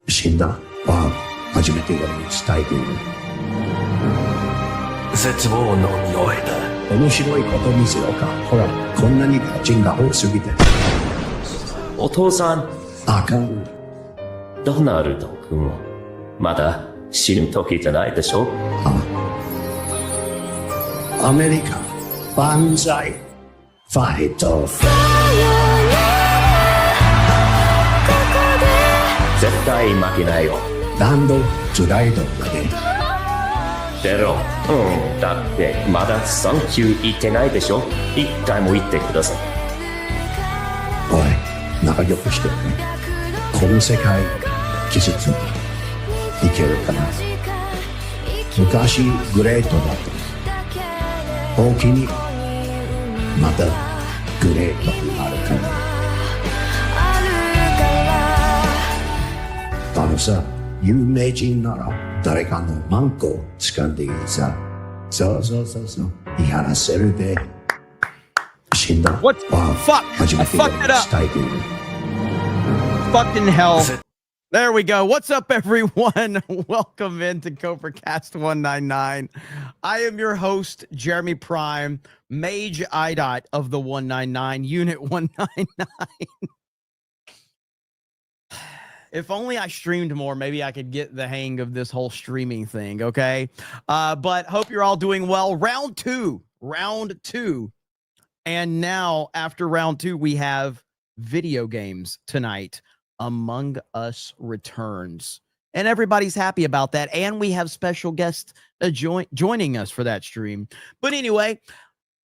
死んだは初めて俺に伝えている。絶望の匂いだ。面白いこと見せようか。ほら、こんなにガチンが多すぎて。お父さん。あかん。ドナルド君はまだ死ぬ時じゃないでしょ。アメリカ万歳。ファイト。絶対負けないよ。ランドトライドまで。ゼロ。だってまだサンキュー言ってないでしょ。一回も言ってください。おい、仲良くしてるね。この世界季節にいけるかな。昔グレートだった大きにまたグレートになるかな。あのさ、有名人なら誰かのマンコを掴んでいいさ。そう言い放せるで。死んだ。What the fuck? I fucked it up. Fucking hell. There we go. What's up, everyone? Welcome into CobraCast 199. I am your host, Jeremy Prime, Mage IDOT of the 199, Unit 199. If only I streamed more, maybe I could get the hang of this whole streaming thing, okay? But hope you're all doing well. Round two. And now, after round two, we have video games tonight. Among Us returns. And everybody's happy about that. And we have special guests joining us for that stream. But anyway,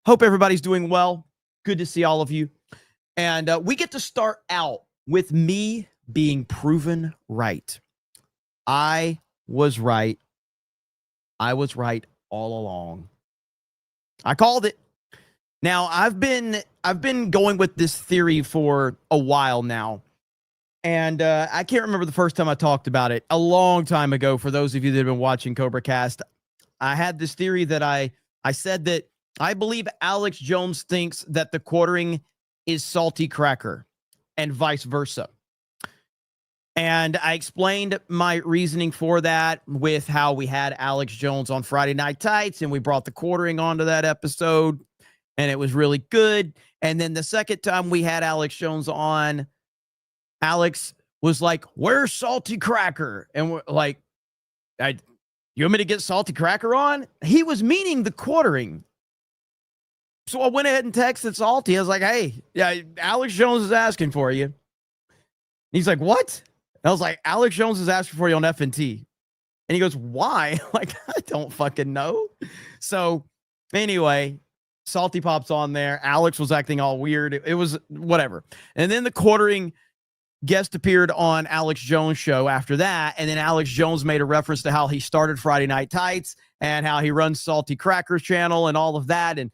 hope everybody's doing well. Good to see all of you. And we get to start out with me being proven right. I was right. I was right all along. I called it. Now, I've been going with this theory for a while now. And I can't remember the first time I talked about it. A long time ago, for those of you that have been watching CobraCast, I had this theory that I said that I believe Alex Jones thinks that the quartering is salty cracker and vice versa. And I explained my reasoning for that with how we had Alex Jones on Friday Night Tights and we brought the quartering onto that episode and it was really good. And then the second time we had Alex Jones on, Alex was like, "Where's Salty Cracker?" And we're like, "You want me to get Salty Cracker on?" He was meaning the quartering. So I went ahead and texted Salty. I was like, "Hey, yeah, Alex Jones is asking for you." He's like, "What?" And I was like, "Alex Jones is asking for you on FNT." And he goes, "Why?" Like, I don't fucking know. So anyway, Salty pops on there. Alex was acting all weird. It was whatever. And then the quartering guest appeared on Alex Jones' show after that. And then Alex Jones made a reference to how he started Friday Night Tights and how he runs Salty Crackers channel and all of that. And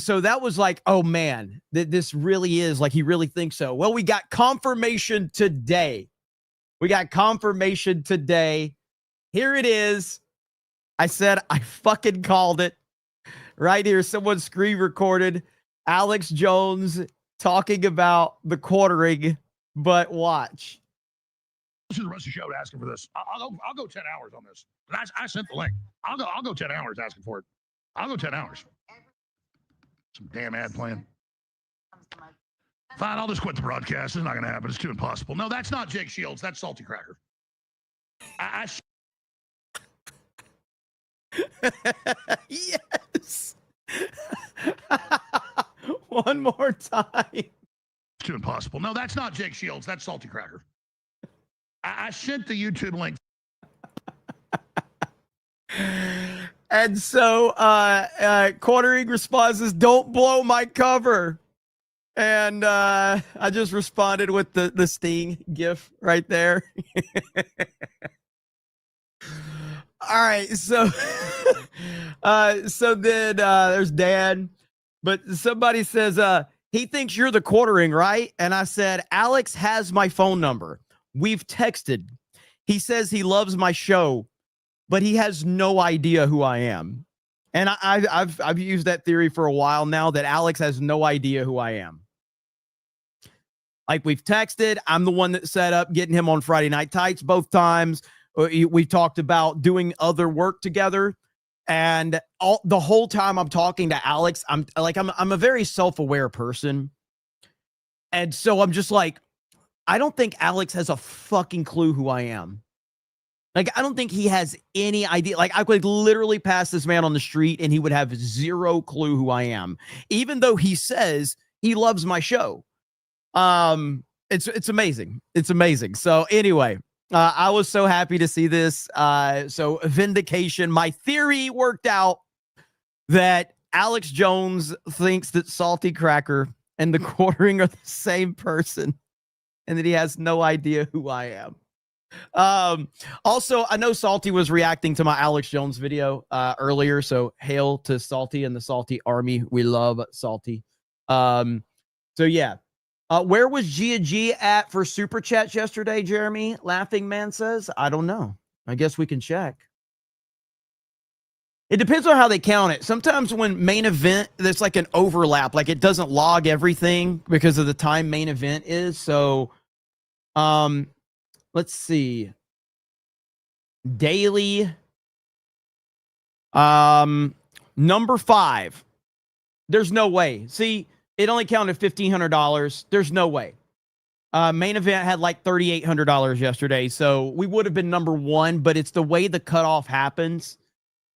so that was like, oh man, this really is like, he really thinks so. Well, we got confirmation today. Here it is. I said, I fucking called it right here. Someone screen recorded Alex Jones talking about the quartering. But watch. Listen to the rest of the show asking for this. I'll go 10 hours on this. I sent the link. I'll go 10 hours asking for it. I'll go 10 hours. Some damn ad playing. Fine, I'll just quit the broadcast. It's not going to happen. It's too impossible. No, that's not Jake Shields. That's Salty Cracker. Yes. One more time. Too impossible. No, that's not Jake Shields. That's Salty Cracker. I sent the YouTube link. And so quartering responses, "Don't blow my cover." And I just responded with the Sting gif right there. All right, so so then there's Dan, but somebody says he thinks you're the quartering, right? And I said, Alex has my phone number. We've texted. He says he loves my show, but he has no idea who I am. And I've used that theory for a while now that Alex has no idea who I am. Like we've texted. I'm the one that set up getting him on Friday Night Tights both times. We talked about doing other work together. And the whole time I'm talking to Alex, I'm a very self-aware person. And so I'm just like, I don't think Alex has a fucking clue who I am. Like, I don't think he has any idea. Like, I could literally pass this man on the street and he would have zero clue who I am, even though he says he loves my show. It's amazing. It's amazing. So anyway, I was so happy to see this. So Vindication, my theory worked out that Alex Jones thinks that Salty Cracker and the Quartering are the same person and that he has no idea who I am. Also, I know Salty was reacting to my Alex Jones video earlier, so hail to Salty and the Salty Army. We love Salty. So yeah. Where was Gia G at for super chats yesterday, Jeremy? Laughing Man says, I don't know. I guess we can check. It depends on how they count it. Sometimes when main event, there's like an overlap, like it doesn't log everything because of the time main event is. So, let's see. Daily. Number 5. There's no way. See, it only counted $1,500. There's no way. Main event had like $3,800 yesterday. So we would have been number 1, but it's the way the cutoff happens.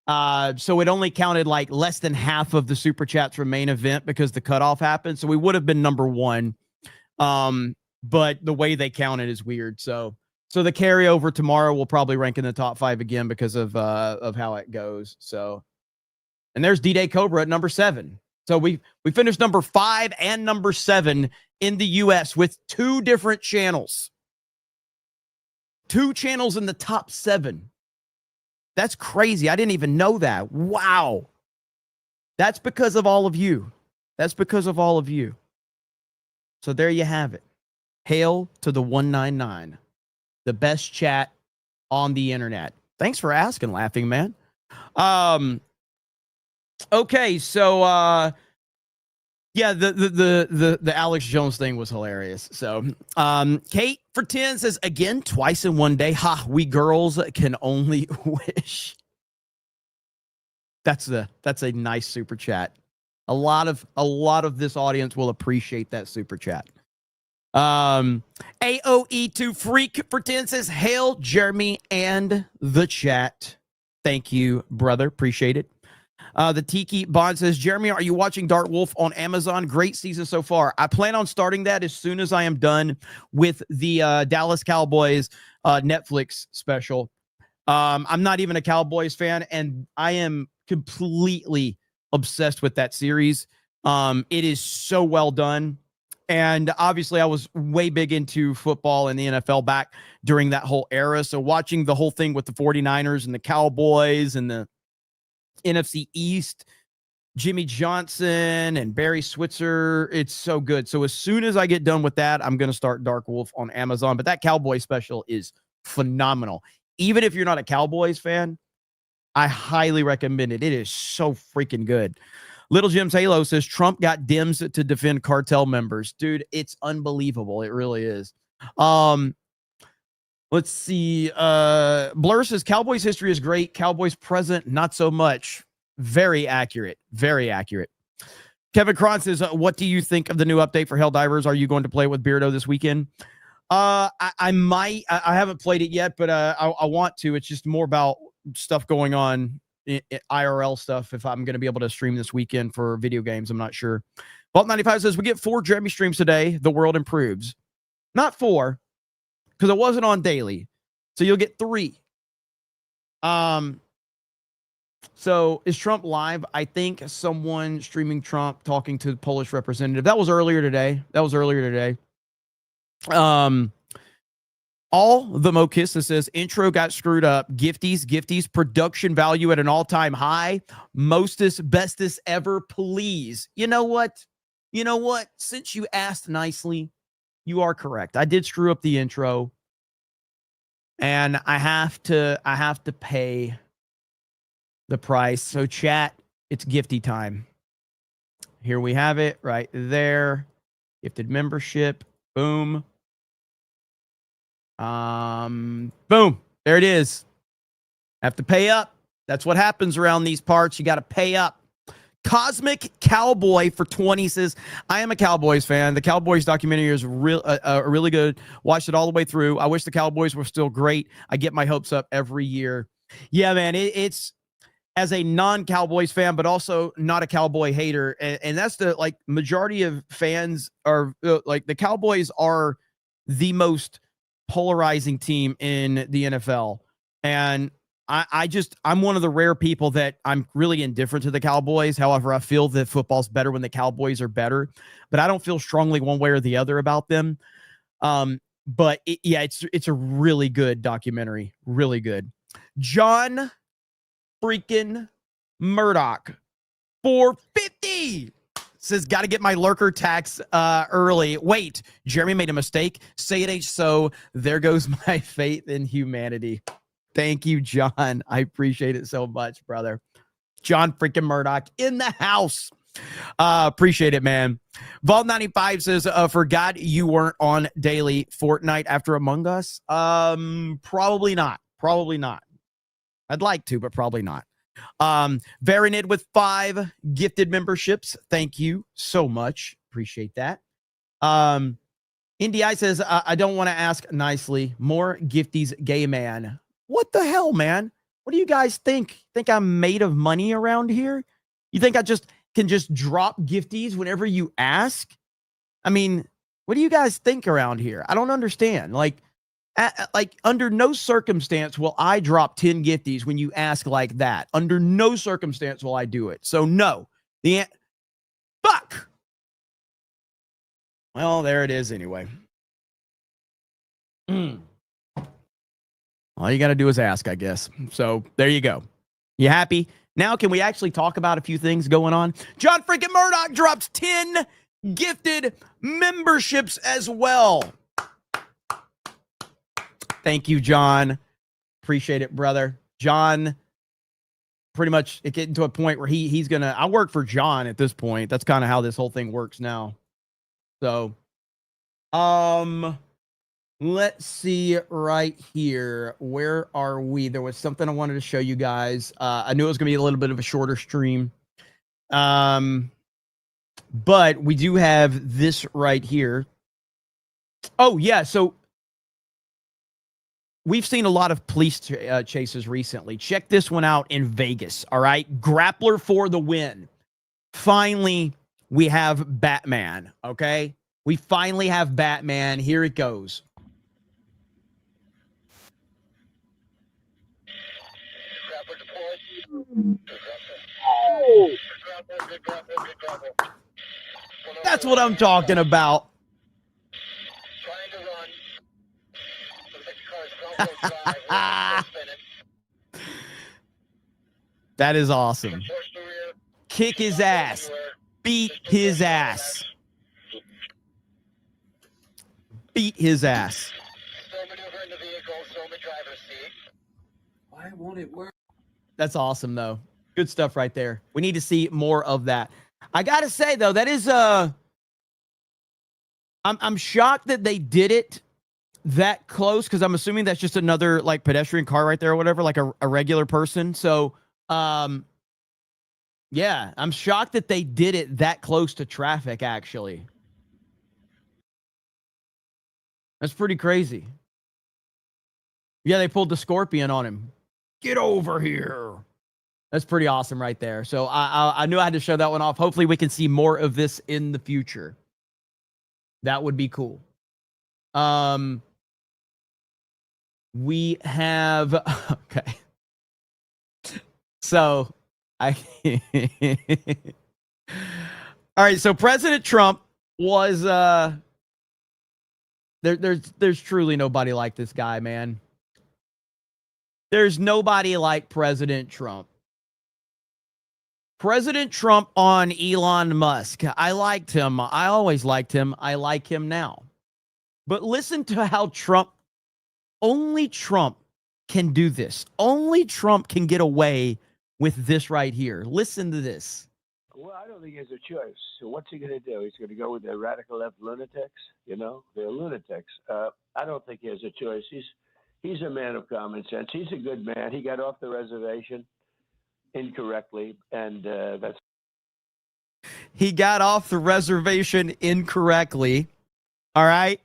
So it only counted like less than half of the super chats from main event because the cutoff happened. So we would have been number 1. But the way they count it is weird. So the carryover tomorrow will probably rank in the top 5 again because of how it goes. So, and there's D-Day Cobra at number 7. So we finished number 5 and number 7 in the US with 2 different channels. 2 channels in the top 7. That's crazy. I didn't even know that. Wow. That's because of all of you. That's because of all of you. So there you have it. Hail to the 199. The best chat on the internet. Thanks for asking, Laughing Man. Okay, so yeah, the Alex Jones thing was hilarious. So Kate for 10 says, again, twice in one day. Ha, we girls can only wish. That's a nice super chat. A lot of this audience will appreciate that super chat. AOE2 Freak for 10 says, hail Jeremy and the chat. Thank you, brother. Appreciate it. The Tiki Bond says, Jeremy, are you watching Dark Wolf on Amazon? Great season so far. I plan on starting that as soon as I am done with the Dallas Cowboys Netflix special. I'm not even a Cowboys fan, and I am completely obsessed with that series. It is so well done. And obviously, I was way big into football and the NFL back during that whole era. So watching the whole thing with the 49ers and the Cowboys and the NFC East, Jimmy Johnson and Barry Switzer, it's so good. So as soon as I get done with that, I'm going to start Dark Wolf on Amazon. But that Cowboy special is phenomenal. Even if you're not a Cowboys fan, I highly recommend it. It is so freaking good. Little Jim's Halo says, Trump got Dems to defend cartel members. Dude, it's unbelievable. It really is. Let's see. Blur says, Cowboys history is great. Cowboys present, not so much. Very accurate. Very accurate. Kevin Cron says, what do you think of the new update for Helldivers? Are you going to play with Beardo this weekend? I might. I haven't played it yet, but I want to. It's just more about stuff going on, IRL stuff, if I'm going to be able to stream this weekend for video games. I'm not sure. Vault 95 says, we get 4 Jeremy streams today. The world improves. Not 4, because it wasn't on daily. So you'll get 3. So is Trump live? I think someone streaming Trump talking to the Polish representative. That was earlier today. All the Mokissa says, intro got screwed up. Gifties, production value at an all-time high. Mostest, bestest ever, please. You know what? Since you asked nicely, you are correct. I did screw up the intro. And I have to pay the price. So chat, it's gifty time. Here we have it right there. Gifted membership. Boom. Boom. There it is. Have to pay up. That's what happens around these parts. You got to pay up. Cosmic Cowboy for 20 says, I am a Cowboys fan. The Cowboys documentary is really good. Watched it all the way through. I wish the Cowboys were still great. I get my hopes up every year. Yeah, man, it's as a non-Cowboys fan, but also not a Cowboy hater. And that's the like majority of fans are like the Cowboys are the most polarizing team in the NFL. And I'm one of the rare people that I'm really indifferent to the Cowboys. However, I feel that football's better when the Cowboys are better, but I don't feel strongly one way or the other about them. But it's a really good documentary. Really good. John freaking Murdoch, 450 says, got to get my lurker tax early. Wait, Jeremy made a mistake. Say it ain't so. There goes my faith in humanity. Thank you, John. I appreciate it so much, brother. John freaking Murdoch in the house. Appreciate it, man. Vault95 says, forgot you weren't on daily Fortnite after Among Us. Probably not. Probably not. I'd like to, but probably not. Varinid with 5 gifted memberships. Thank you so much. Appreciate that. NDI says, I don't want to ask nicely. More gifties, gay man. What the hell, man? What do you guys think? Think I'm made of money around here? You think I can just drop gifties whenever you ask? I mean, what do you guys think around here? I don't understand. Like under no circumstance will I drop 10 gifties when you ask like that. Under no circumstance will I do it. So no. Fuck. Well, there it is anyway. All you got to do is ask, I guess. So there you go. You happy? Now, can we actually talk about a few things going on? John freaking Murdoch drops 10 gifted memberships as well. Thank you, John. Appreciate it, brother. John, pretty much it getting to a point where he's going to, I work for John at this point. That's kind of how this whole thing works now. So, let's see right here. Where are we? There was something I wanted to show you guys. I knew it was going to be a little bit of a shorter stream. But we do have this right here. Oh, yeah. So we've seen a lot of police chases recently. Check this one out in Vegas. All right. Grappler for the win. Finally, we have Batman. Okay. We finally have Batman. Here it goes. That's what I'm talking about. That is awesome. Kick his ass. Beat his ass. Beat his ass. Why won't it work? That's awesome, though. Good stuff right there. We need to see more of that. I gotta say, though, that is I'm shocked that they did it that close, because I'm assuming that's just another like pedestrian car right there or whatever, like a regular person. So yeah, I'm shocked that they did it that close to traffic, actually. That's pretty crazy. Yeah, they pulled the Scorpion on him. Get over here. That's pretty awesome right there. So I knew I had to show that one off. Hopefully we can see more of this in the future. That would be cool. We have, okay. So all right. So President Trump was, there's truly nobody like this guy, man. There's nobody like President Trump. President Trump on Elon Musk. I liked him. I always liked him. I like him now. But listen to how only Trump can do this. Only Trump can get away with this right here. Listen to this. Well, I don't think he has a choice. So what's he going to do? He's going to go with the radical left lunatics. You know, they're lunatics. I don't think he has a choice. He's a man of common sense. He's a good man. He got off the reservation incorrectly, and that's. He got off the reservation incorrectly. All right.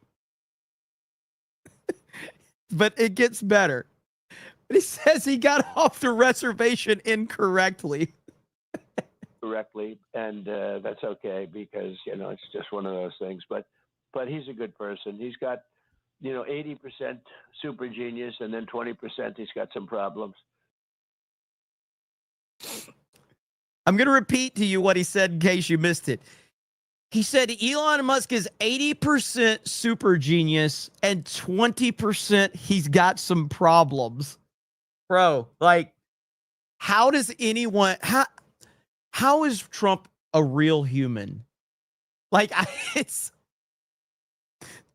But it gets better. He says he got off the reservation incorrectly. Correctly, and that's okay because it's just one of those things. But he's a good person. He's got 80% super genius, and then 20% he's got some problems. I'm going to repeat to you what he said in case you missed it. He said Elon Musk is 80% super genius and 20% he's got some problems. Bro, like, how does anyone, how is Trump a real human? Like, it's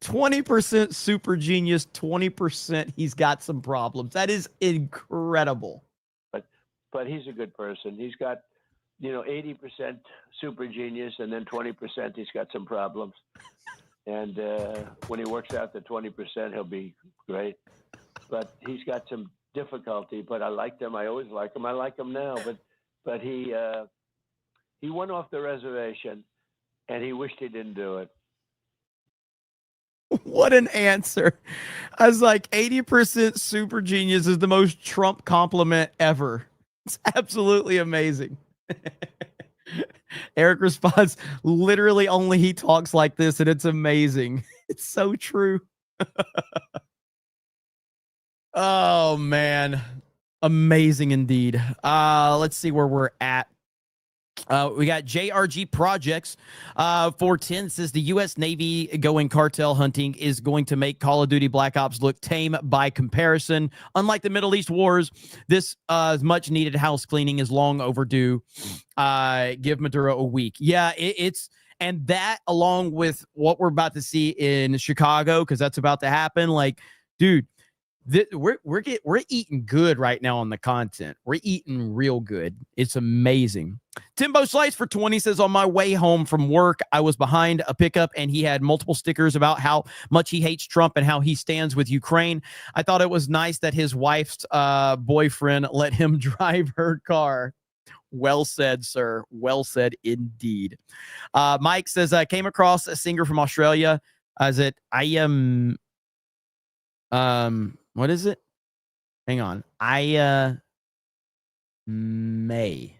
20% super genius, 20% he's got some problems. That is incredible. But he's a good person. He's got 80% super genius, and then 20% he's got some problems. And when he works out the 20%, he'll be great. But he's got some difficulty. But I liked him. I always like him. I like him now. But he went off the reservation, and he wished he didn't do it. What an answer. I was like, 80% super genius is the most Trump compliment ever. It's absolutely amazing. Eric responds, literally only he talks like this, and it's amazing. It's so true. Oh, man. Amazing indeed. Let's see where we're at. We got JRG Projects 410 says the U.S. Navy going cartel hunting is going to make Call of Duty Black Ops look tame by comparison. Unlike the Middle East wars, this much needed house cleaning is long overdue. Give Maduro a week. Yeah, it's and that along with what we're about to see in Chicago, because that's about to happen. Like, dude. We're eating good right now on the content. We're eating real good. It's amazing. Timbo Slice for 20 says, on my way home from work, I was behind a pickup and he had multiple stickers about how much he hates Trump and how he stands with Ukraine. I thought it was nice that his wife's boyfriend let him drive her car. Well said, sir. Well said indeed. Mike says, I came across a singer from Australia. I am what is it? Hang on. May.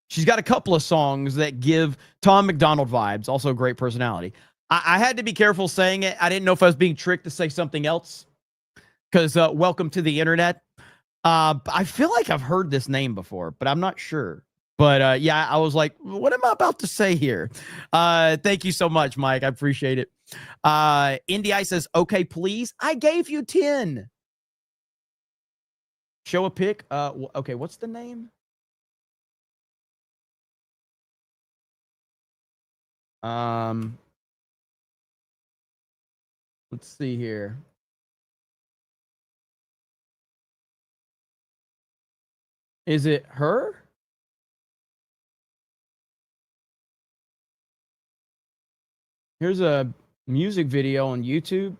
She's got a couple of songs that give Tom McDonald vibes. Also a great personality. I had to be careful saying it. I didn't know if I was being tricked to say something else. Because welcome to the internet. I feel like I've heard this name before, but I'm not sure. But yeah, I was like, what am I about to say here? Thank you so much, Mike. I appreciate it. NDI says, okay, please. I gave you 10. Show a pic. Okay, what's the name? Let's see here. Is it her? Here's a music video on YouTube.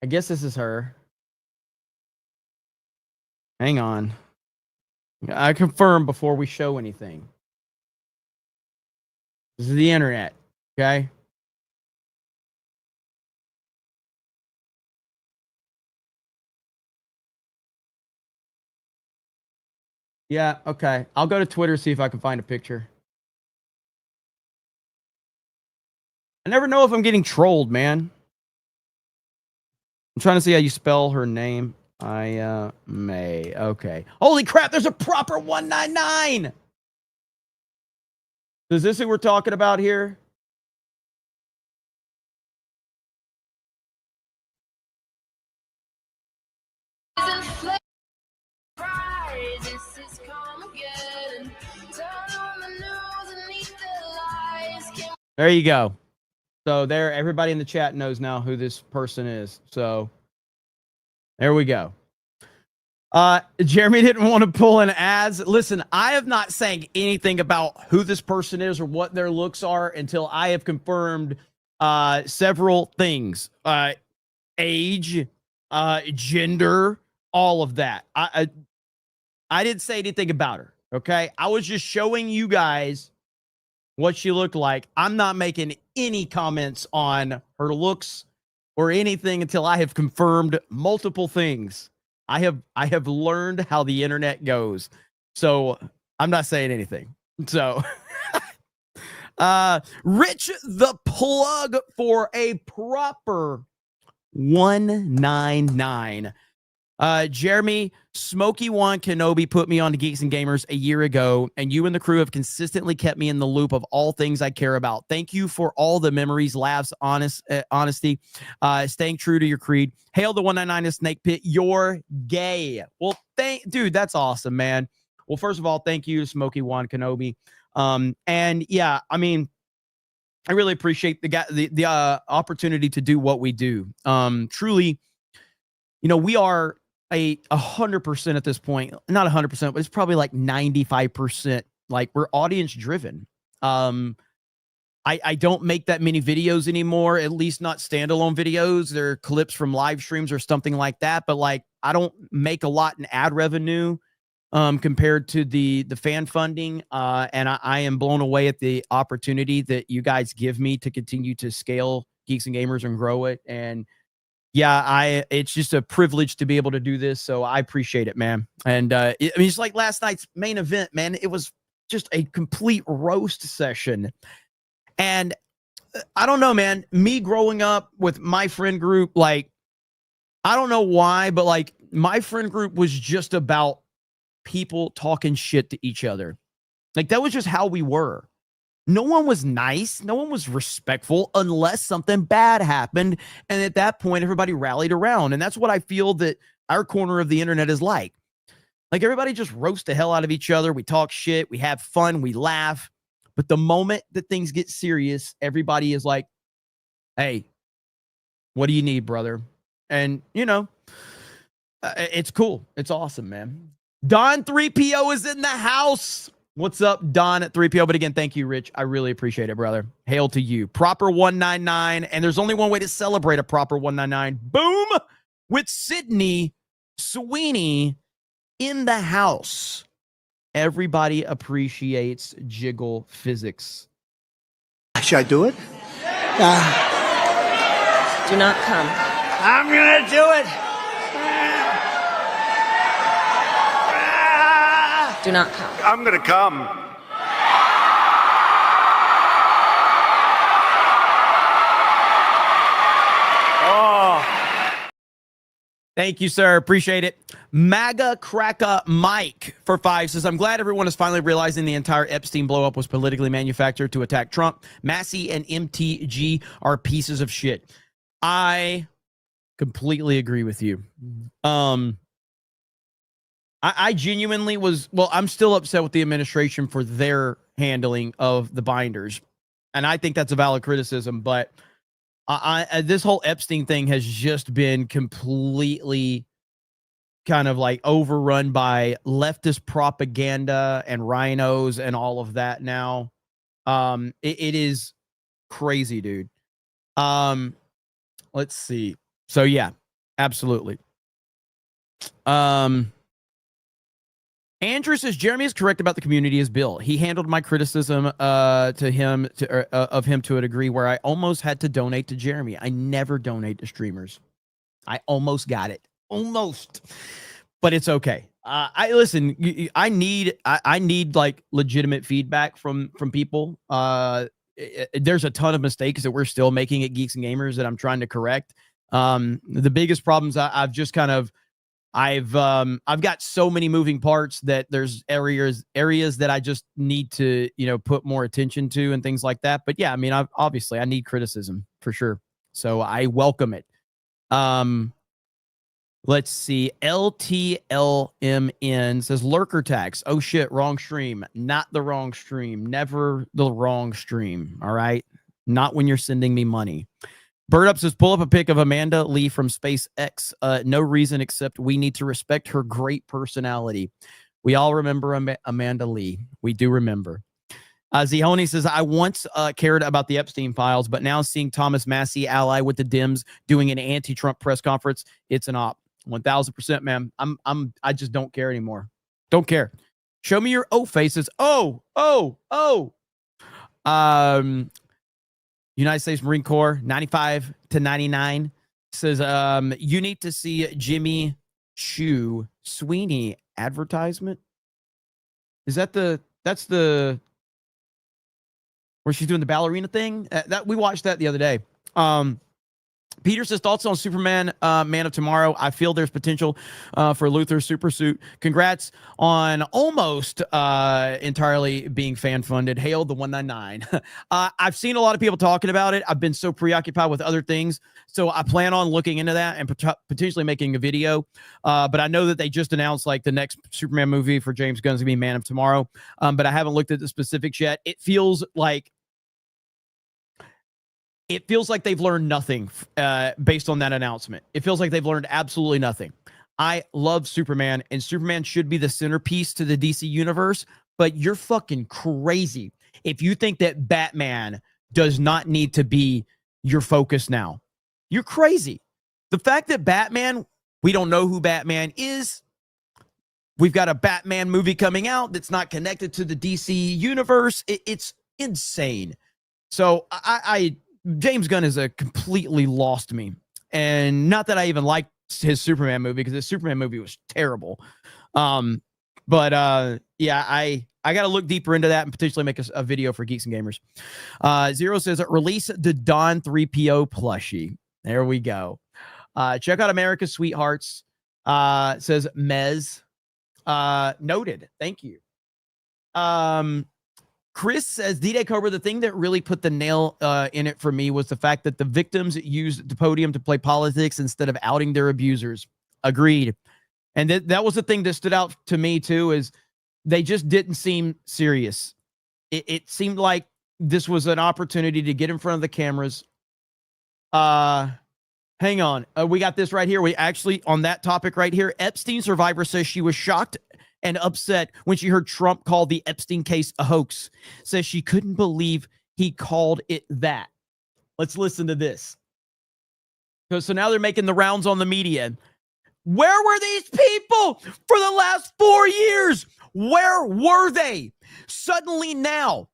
I guess this is her. Hang on. I confirm before we show anything. This is the internet, okay? Yeah, okay. I'll go to Twitter, see if I can find a picture. I never know if I'm getting trolled, man. I'm trying to see how you spell her name. May. Okay. Holy crap, there's a proper 199. Is this who we're talking about here? There you go. So there, everybody in the chat knows now who this person is. So there we go. Jeremy didn't want to pull an ads. Listen, I have not saying anything about who this person is or what their looks are until I have confirmed several things. Age, gender, all of that. I didn't say anything about her. Okay. I was just showing you guys what she looked like. I'm not making any comments on her looks or anything until I have confirmed multiple things. I have learned how the internet goes. So I'm not saying anything. So Rich the plug for a proper 199. Jeremy, Smokey Juan Kenobi put me on to Geeks and Gamers a year ago, and you and the crew have consistently kept me in the loop of all things I care about. Thank you for all the memories, laughs, honesty, staying true to your creed. Hail the 199 to Snake Pit. You're gay. Well, dude, that's awesome, man. Well, first of all, thank you, Smokey Juan Kenobi. And yeah, I mean, I really appreciate the opportunity to do what we do. Truly, you know, we are 100% at this point, not 100%, but it's probably like 95%. Like, we're audience driven. I don't make that many videos anymore, at least not standalone videos. They're clips from live streams or something like that. But like, I don't make a lot in ad revenue compared to the fan funding. And I am blown away at the opportunity that you guys give me to continue to scale Geeks and Gamers and grow it. And yeah, it's just a privilege to be able to do this. So I appreciate it, man. And I mean, it's like last night's main event, man. It was just a complete roast session. And I don't know, man, me growing up with my friend group, like, I don't know why, but like, my friend group was just about people talking shit to each other. Like, that was just how we were. No one was nice. No one was respectful unless something bad happened. And at that point, everybody rallied around. And that's what I feel that our corner of the internet is like. Like, everybody just roast the hell out of each other. We talk shit. We have fun. We laugh. But the moment that things get serious, everybody is like, hey, what do you need, brother? And, you know, it's cool. It's awesome, man. Don 3PO is in the house. What's up, Don at 3PO? But again, thank you, Rich. I really appreciate it, brother. Hail to you. Proper 199. And there's only one way to celebrate a proper 199. Boom! With Sydney Sweeney in the house. Everybody appreciates jiggle physics. Should I do it? Do not come. I'm going to do it. Do not come. I'm going to come. Thank you, sir. Appreciate it. MAGA Cracka Mike for 5 says, I'm glad everyone is finally realizing the entire Epstein blow-up was politically manufactured to attack Trump. Massey and MTG are pieces of shit. I completely agree with you. I genuinely was, well, I'm still upset with the administration for their handling of the binders. And I think that's a valid criticism, but this whole Epstein thing has just been completely kind of like overrun by leftist propaganda and rhinos and all of that now. It is crazy, dude. Let's see. So yeah, absolutely. Andrew says Jeremy is correct about the community as Bill. He handled my criticism of him to a degree where I almost had to donate to Jeremy. I never donate to streamers. I almost got it, almost, but it's okay. I listen. I need like legitimate feedback from people. There's a ton of mistakes that we're still making at Geeks and Gamers that I'm trying to correct. The biggest problems I've just kind of. I've got so many moving parts that there's areas that I just need to, you know, put more attention to and things like that. But yeah, I mean, obviously I need criticism for sure. So I welcome it. Let's see. LTLMN says lurker tax. Oh shit. Wrong stream. Not the wrong stream. Never the wrong stream. All right. Not when you're sending me money. Bird Up says, pull up a pic of Amanda Lee from SpaceX. No reason except we need to respect her great personality. We all remember Amanda Lee. We do remember. Zihoni says, I once cared about the Epstein files, but now seeing Thomas Massey ally with the Dems doing an anti-Trump press conference, it's an op. 1000%, man. I just don't care anymore. Don't care. Show me your faces. United States Marine Corps, 95 to 99 says, you need to see Jimmy Choo Sweeney advertisement. Is that that's the where she's doing the ballerina thing? That we watched that the other day. Peter says, thoughts on Superman, Man of Tomorrow. I feel there's potential for Luther's super suit. Congrats on almost entirely being fan funded. Hail the 199. I've seen a lot of people talking about it. I've been so preoccupied with other things. So I plan on looking into that and potentially making a video. But I know that they just announced like the next Superman movie for James Gunn's gonna be Man of Tomorrow. But I haven't looked at the specifics yet. It feels like they've learned nothing based on that announcement. It feels like they've learned absolutely nothing. I love Superman, and Superman should be the centerpiece to the DC universe, but you're fucking crazy if you think that Batman does not need to be your focus now. You're crazy. The fact that Batman, we don't know who Batman is. We've got a Batman movie coming out that's not connected to the DC universe. It's insane. So James Gunn has completely lost me. And not that I even liked his Superman movie, because his Superman movie was terrible. Yeah, I got to look deeper into that and potentially make a video for Geeks and Gamers. Zero says, release the Don 3PO plushie. There we go. Check out America's Sweethearts. Says Mez. Noted. Thank you. Chris says, D-Day Cobra, the thing that really put the nail in it for me was the fact that the victims used the podium to play politics instead of outing their abusers. Agreed. And that was the thing that stood out to me, too, is they just didn't seem serious. It seemed like this was an opportunity to get in front of the cameras. Hang on. We got this right here. We actually, on that topic right here, Epstein survivor says she was shocked and upset when she heard Trump call the Epstein case a hoax. Says she couldn't believe he called it that. Let's listen to this. So now they're making the rounds on the media. Where were these people for the last 4 years? Where were they? Suddenly now,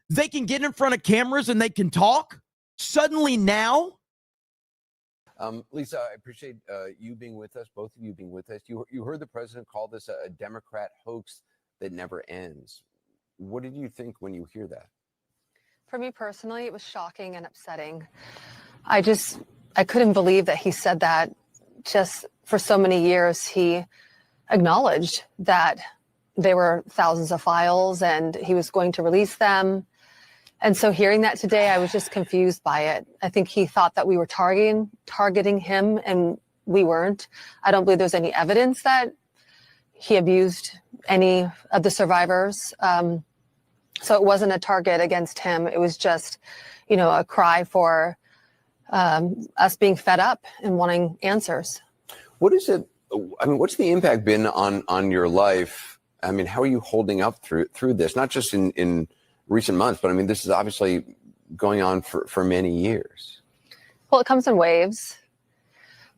they can get in front of cameras and they can talk? Suddenly now? Lisa, I appreciate you being with us, both of you being with us. You heard the president call this a Democrat hoax that never ends. What did you think when you hear that? For me personally, it was shocking and upsetting. I couldn't believe that he said that. Just for so many years, he acknowledged that there were thousands of files and he was going to release them. And so hearing that today, I was just confused by it. I think he thought that we were targeting him, and we weren't. I don't believe there's any evidence that he abused any of the survivors. So it wasn't a target against him. It was just, a cry for us being fed up and wanting answers. What is it? I mean, what's the impact been on your life? I mean, how are you holding up through this? Not just in recent months, but I mean, this is obviously going on for many years. Well, it comes in waves.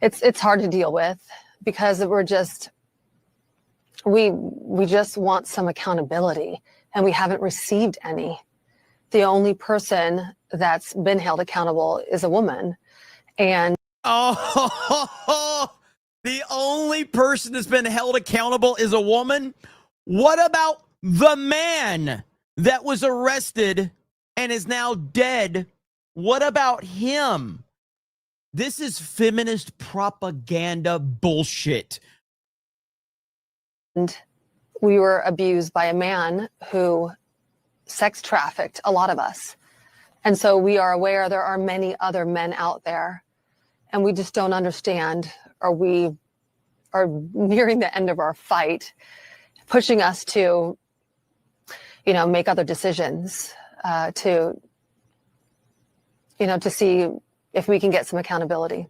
It's hard to deal with because we just want some accountability, and we haven't received any. The only person that's been held accountable is a woman. And the only person that's been held accountable is a woman? What about the man that was arrested and is now dead? What about him? This is feminist propaganda bullshit. And we were abused by a man who sex trafficked a lot of us. And so we are aware there are many other men out there, and we just don't understand, or we are nearing the end of our fight, pushing us to make other decisions, to to see if we can get some accountability.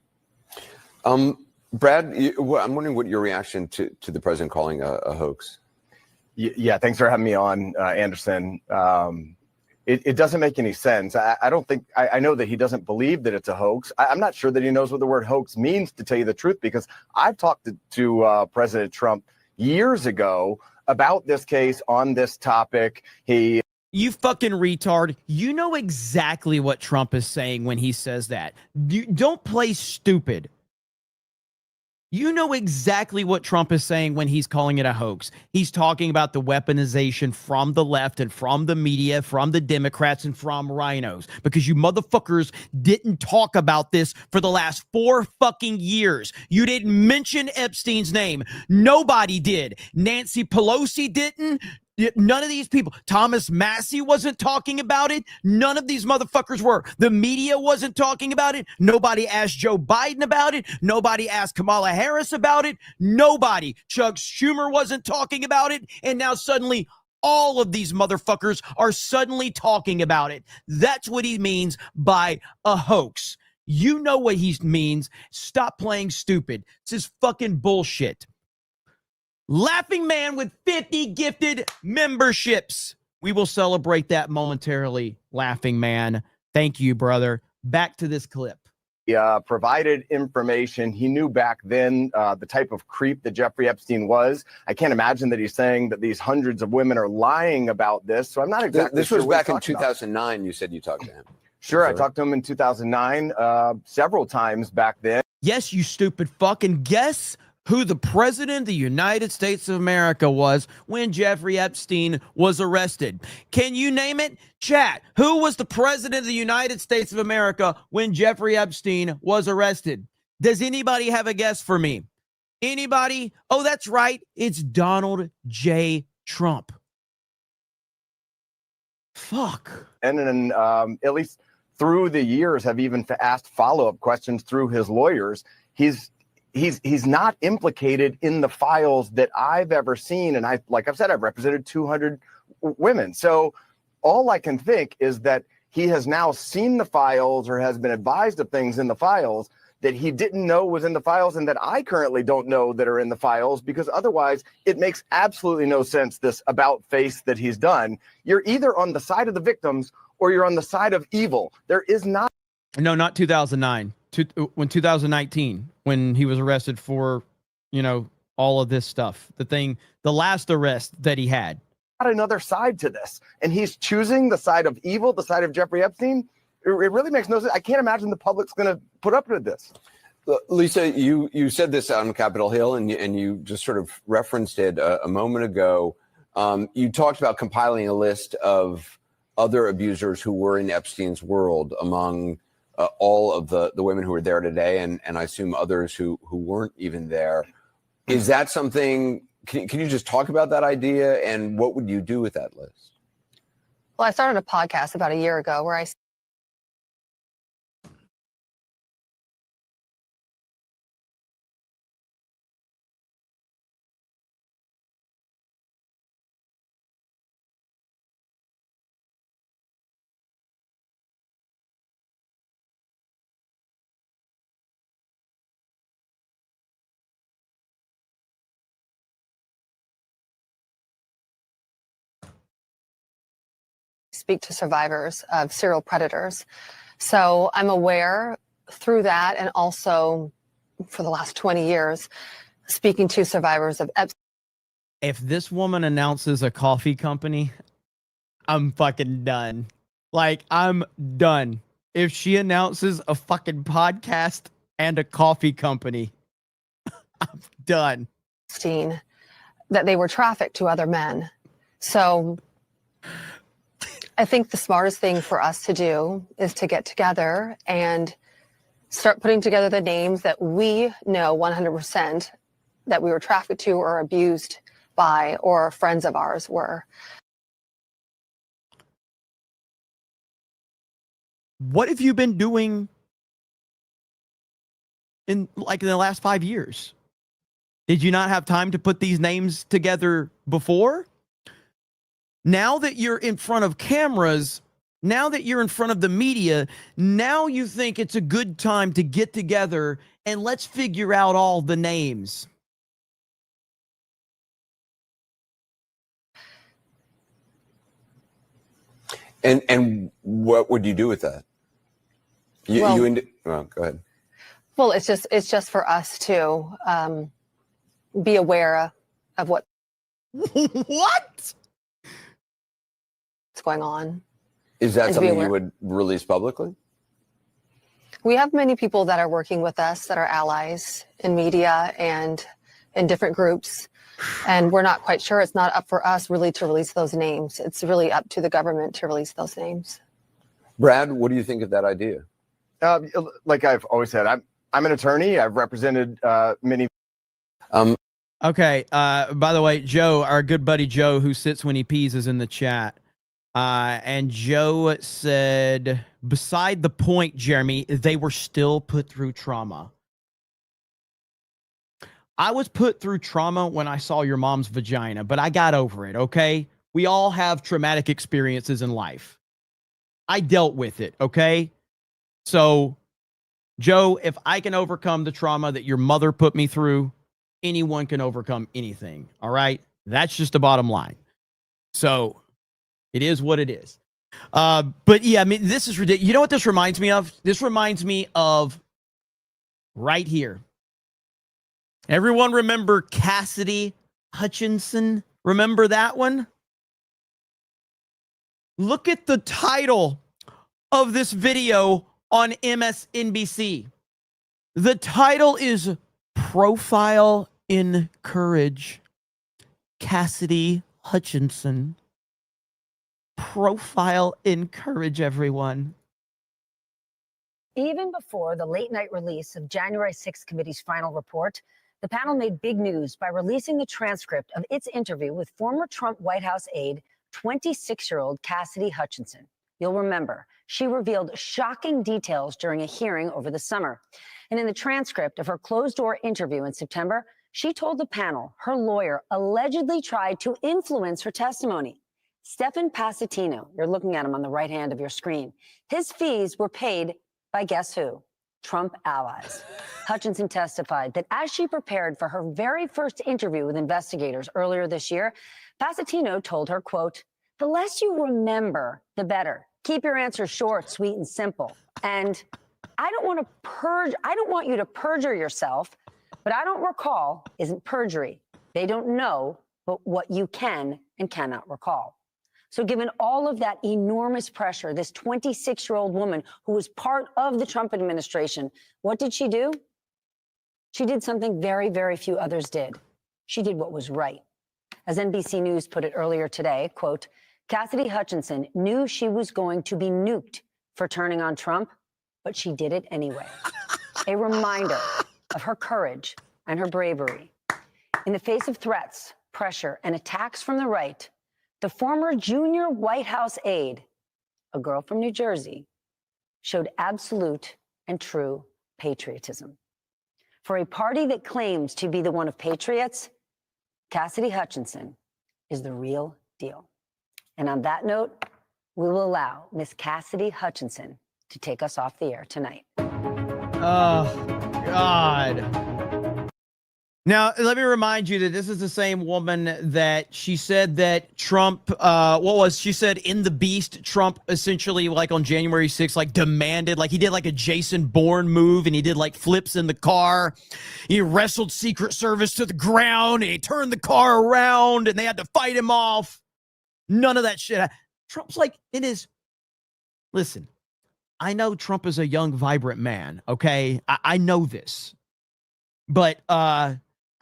Brad, I'm wondering what your reaction to the president calling a hoax. Yeah, thanks for having me on, Anderson. It doesn't make any sense. I don't think, I know that he doesn't believe that it's a hoax. I'm not sure that he knows what the word hoax means, to tell you the truth, because I've talked to President Trump years ago about this case on this topic. You fucking retard. You know exactly what Trump is saying when he says that. You don't play stupid. You know exactly what Trump is saying when he's calling it a hoax. He's talking about the weaponization from the left and from the media, from the Democrats and from rhinos, because you motherfuckers didn't talk about this for the last 4 fucking years. You didn't mention Epstein's name. Nobody did. Nancy Pelosi didn't. None of these people. Thomas Massey wasn't talking about it. None of these motherfuckers were. The media wasn't talking about it. Nobody asked Joe Biden about it. Nobody asked Kamala Harris about it. Nobody. Chuck Schumer wasn't talking about it. And now suddenly all of these motherfuckers are suddenly talking about it. That's what he means by a hoax. You know what he means. Stop playing stupid. This is fucking bullshit. Laughing Man with 50 gifted memberships. We will celebrate that momentarily, Laughing Man. Thank you, brother. Back to this clip. He provided information. He knew back then the type of creep that Jeffrey Epstein was. I can't imagine that he's saying that these hundreds of women are lying about this. So I'm not exactly This sure was what back in he's talking about. 2009. You said you talked to him. Sure, I talked to him in 2009 several times back then. Yes, you stupid fuck. And guess who the president of the United States of America was when Jeffrey Epstein was arrested? Can you name it? Chat. Who was the president of the United States of America when Jeffrey Epstein was arrested? Does anybody have a guess for me? Anybody? Oh, that's right. It's Donald J. Trump. Fuck. And then at least through the years have even asked follow-up questions through his lawyers. He's not implicated in the files that I've ever seen. And like I've said, I've represented 200 women. So all I can think is that he has now seen the files or has been advised of things in the files that he didn't know was in the files and that I currently don't know that are in the files, because otherwise it makes absolutely no sense, this about face that he's done. You're either on the side of the victims or you're on the side of evil. There is not. No, not 2009. 2019, when he was arrested for, all of this stuff. The last arrest that he had. Not another side to this. And he's choosing the side of evil, the side of Jeffrey Epstein. It really makes no sense. I can't imagine the public's going to put up with this. Lisa, you said this on Capitol Hill, and you just sort of referenced it a moment ago. You talked about compiling a list of other abusers who were in Epstein's world among all of the women who are there today, and I assume others who weren't even there. Is that something, can you just talk about that idea, and what would you do with that list? Well, I started a podcast about a year ago where I speak to survivors of serial predators. So I'm aware through that, and also for the last 20 years, speaking to survivors of Epstein. If this woman announces a coffee company, I'm fucking done. Like, I'm done. If she announces a fucking podcast and a coffee company, I'm done. That they were trafficked to other men. So I think the smartest thing for us to do is to get together and start putting together the names that we know 100% that we were trafficked to or abused by, or friends of ours were. What have you been doing in the last 5 years? Did you not have time to put these names together before? Now that you're in front of cameras, Now that you're in front of the media, now you think it's a good time to get together and let's figure out all the names. And what would you do with that? Go ahead. Well, it's just for us to be aware of what's going on. Is that something you would release publicly? We have many people that are working with us that are allies in media and in different groups. And we're not quite sure. It's not up for us really to release those names. It's really up to the government to release those names. Brad, what do you think of that idea? Like I've always said, I'm an attorney. I've represented many. Okay. By the way, Joe, our good buddy Joe, who sits when he pees, is in the chat. And Joe said, beside the point, Jeremy, they were still put through trauma. I was put through trauma when I saw your mom's vagina, but I got over it, okay? We all have traumatic experiences in life. I dealt with it, okay? So, Joe, if I can overcome the trauma that your mother put me through, anyone can overcome anything, all right? That's just the bottom line. So, it is what it is. But yeah, I mean, this is ridiculous. You know what this reminds me of? This reminds me of right here. Everyone remember Cassidy Hutchinson? Remember that one? Look at the title of this video on MSNBC. The title is Profile in Courage. Cassidy Hutchinson. Profile in Courage, everyone. Even before the late night release of January 6th committee's final report, the panel made big news by releasing the transcript of its interview with former Trump White House aide, 26-year-old Cassidy Hutchinson. You'll remember, she revealed shocking details during a hearing over the summer. And in the transcript of her closed-door interview in September, she told the panel her lawyer allegedly tried to influence her testimony. Stephen Passatino, you're looking at him on the right hand of your screen, his fees were paid by guess who? Trump allies. Hutchinson testified that as she prepared for her very first interview with investigators earlier this year, Passatino told her, quote, "The less you remember, the better. Keep your answers short, sweet, and simple. And I don't want you to perjure yourself, but I don't recall isn't perjury. They don't know but what you can and cannot recall." So given all of that enormous pressure, this 26-year-old woman who was part of the Trump administration, what did she do? She did something very, very few others did. She did what was right. As NBC News put it earlier today, quote, Cassidy Hutchinson knew she was going to be nuked for turning on Trump, but she did it anyway. A reminder of her courage and her bravery. In the face of threats, pressure, and attacks from the right, the former junior White House aide, a girl from New Jersey, showed absolute and true patriotism. For a party that claims to be the one of patriots, Cassidy Hutchinson is the real deal. And on that note, we will allow Miss Cassidy Hutchinson to take us off the air tonight. Oh, God. Now, let me remind you that this is the same woman that she said that Trump, she said in The Beast, Trump essentially, like on January 6th, like demanded, like he did like a Jason Bourne move and he did like flips in the car. He wrestled Secret Service to the ground and he turned the car around and they had to fight him off. None of that shit. Trump's like, listen, I know Trump is a young, vibrant man, okay? I know this. But,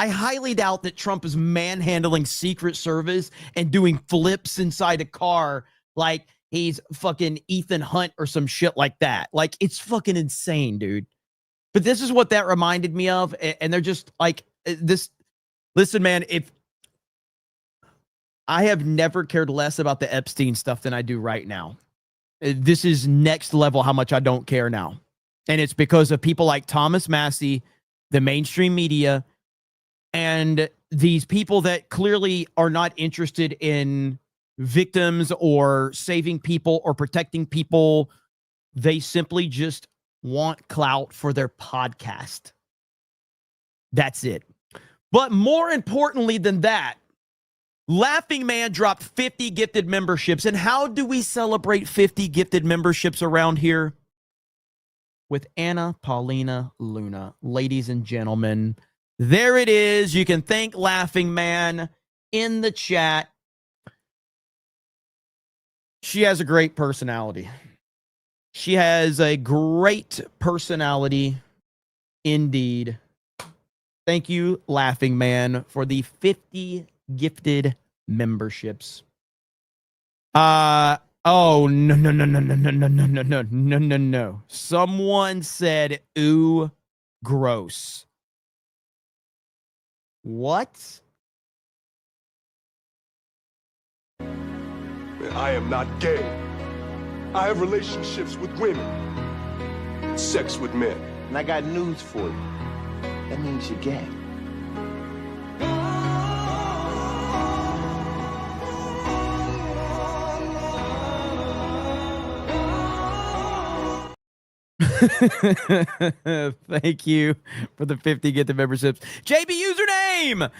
I highly doubt that Trump is manhandling Secret Service and doing flips inside a car like he's fucking Ethan Hunt or some shit like that. Like, it's fucking insane, dude. But this is what that reminded me of. And they're just like this. Listen, man, if I have never cared less about the Epstein stuff than I do right now. This is next level how much I don't care now. And it's because of people like Thomas Massey, the mainstream media, and these people that clearly are not interested in victims or saving people or protecting people. They simply just want clout for their podcast. That's it. But more importantly than that, Laughing Man dropped 50 gifted memberships. And how do we celebrate 50 gifted memberships around here? With Anna Paulina Luna. Ladies and gentlemen, there it is. You can thank Laughing Man in the chat. She has a great personality. She has a great personality indeed. Thank you, Laughing Man, for the 50 gifted memberships. Oh, no. Someone said, ooh, gross. What? I am not gay. I have relationships with women, sex with men. And I got news for you. That means you're gay. Thank you for the 50 get the memberships. JB username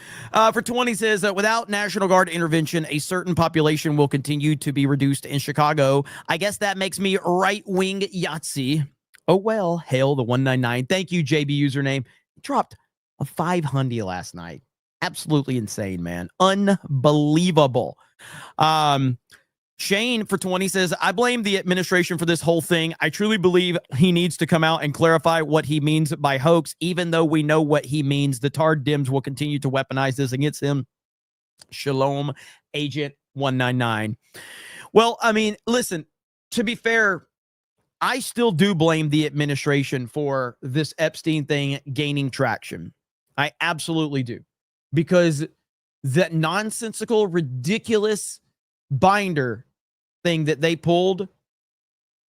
for 20 says that without National Guard intervention, a certain population will continue to be reduced in Chicago. I guess that makes me right-wing Yahtzee. Oh, well, hail the 199. Thank you, JB username. Dropped a 500 last night. Absolutely insane, man. Unbelievable. Shane for 20 says, I blame the administration for this whole thing. I truly believe he needs to come out and clarify what he means by hoax. Even though we know what he means, the Tard Dims will continue to weaponize this against him. Shalom, Agent 199. Well, I mean, listen, to be fair, I still do blame the administration for this Epstein thing gaining traction. I absolutely do. Because that nonsensical, ridiculous binder thing that they pulled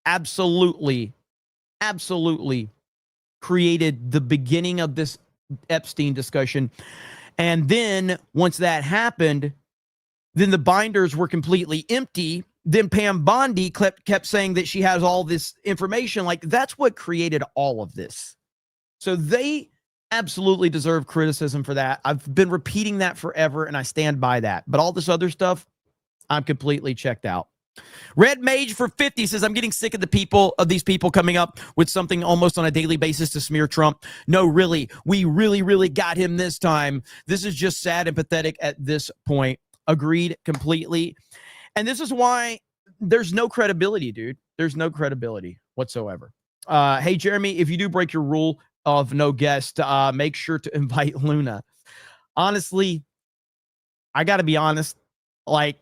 absolutely created the beginning of this Epstein discussion. And then once that happened, then the binders were completely empty. Then Pam Bondi kept saying that she has all this information. Like, that's what created all of this. So they absolutely deserve criticism for that. I've been repeating that forever, and I stand by that. But all this other stuff, I'm completely checked out. Red Mage for 50 says, I'm getting sick of these people coming up with something almost on a daily basis to smear Trump. No, really, we really got him this time. This is just sad and pathetic at this point. Agreed completely. And this is why there's no credibility, dude. There's no credibility whatsoever. Hey, Jeremy, if you do break your rule of no guest, make sure to invite Luna. Honestly, I got to be honest, like,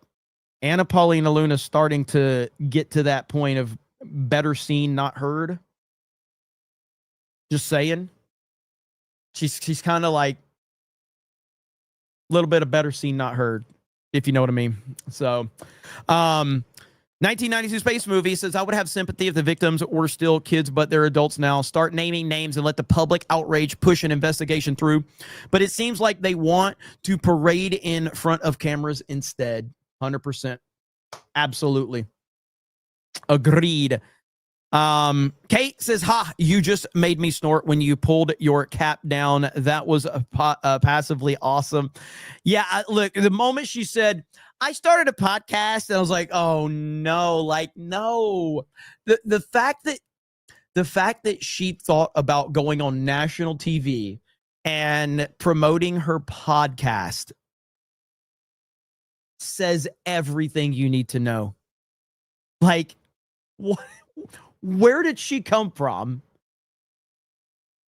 Anna Paulina Luna starting to get to that point of better seen, not heard. Just saying. She's kind of like a little bit of better seen, not heard, if you know what I mean. So, 1992 Space Movie says, I would have sympathy if the victims were still kids, but they're adults now. Start naming names and let the public outrage push an investigation through. But it seems like they want to parade in front of cameras instead. 100%. Absolutely. Agreed. Kate says, you just made me snort when you pulled your cap down. That was passively awesome. Yeah, look, the moment she said, I started a podcast, and I was like, oh no, like, no. The fact that she thought about going on national TV and promoting her podcast says everything you need to know. Like, where did she come from?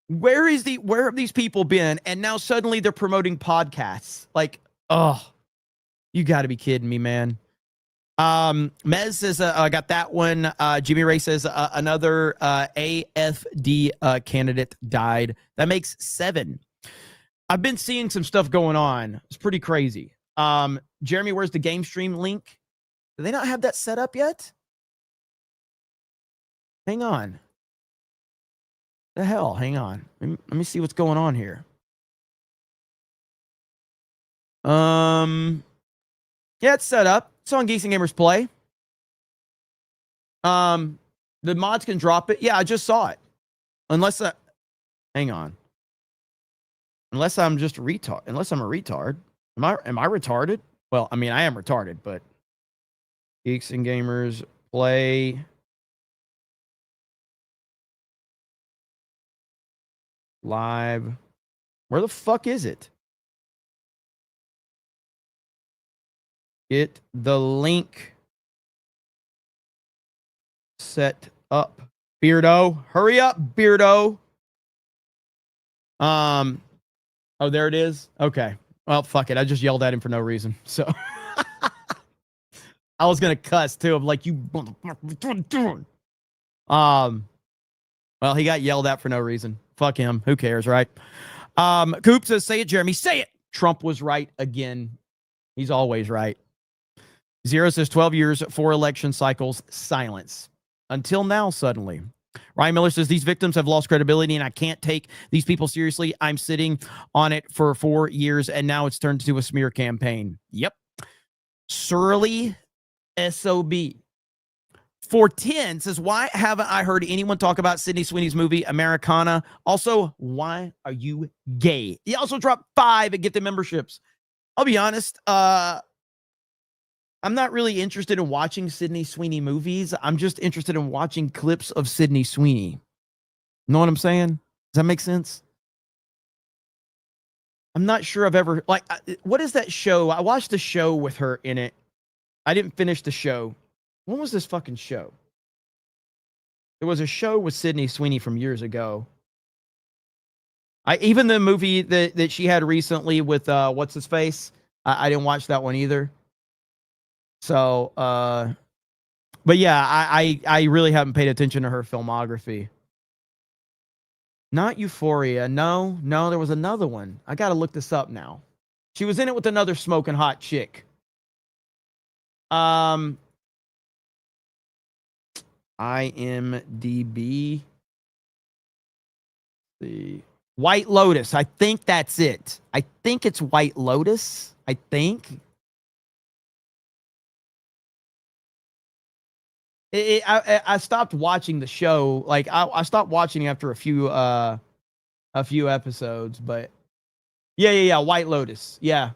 Where have these people been? And now suddenly they're promoting podcasts. Like, oh, you got to be kidding me, man. Mez says, I got that one. Jimmy Ray says, another AFD candidate died. That makes 7. I've been seeing some stuff going on. It's pretty crazy. Jeremy, where's the game stream link? Do they not have that set up yet? Hang on. The hell? Hang on. Let me see what's going on here. Yeah, it's set up. It's on Geeks and Gamers Play. The mods can drop it. Yeah, I just saw it. Hang on. Unless I'm just a retard. Unless I'm a retard. Am I retarded? Well, I mean, I am retarded, but Geeks and Gamers Play. Live. Where the fuck is it? Get the link set up. Beardo. Hurry up, Beardo. Oh, there it is. Okay. Well, fuck it. I just yelled at him for no reason. So I was gonna cuss too. I'm like, you well, he got yelled at for no reason. Fuck him. Who cares, right? Coop says, say it, Jeremy. Say it. Trump was right again. He's always right. Zero says 12 years, 4 election cycles, silence. Until now, suddenly. Ryan Miller says, these victims have lost credibility and I can't take these people seriously. I'm sitting on it for 4 years and now it's turned into a smear campaign. Yep. Surly SOB. 410 says, why haven't I heard anyone talk about Sydney Sweeney's movie, Americana? Also, why are you gay? He also dropped 5 and get the memberships. I'll be honest. I'm not really interested in watching Sydney Sweeney movies. I'm just interested in watching clips of Sydney Sweeney. Know what I'm saying? Does that make sense? I'm not sure I've ever, like, what is that show? I watched a show with her in it. I didn't finish the show. When was this fucking show? There was a show with Sydney Sweeney from years ago. Even the movie that she had recently with what's his face? I didn't watch that one either. So, but yeah, I really haven't paid attention to her filmography. Not Euphoria. No, there was another one. I got to look this up now. She was in it with another smoking hot chick. IMDb. The White Lotus. I think that's it. I think it's White Lotus. I think. I stopped watching the show. Like I stopped watching after a few episodes, but yeah. White Lotus. Yeah.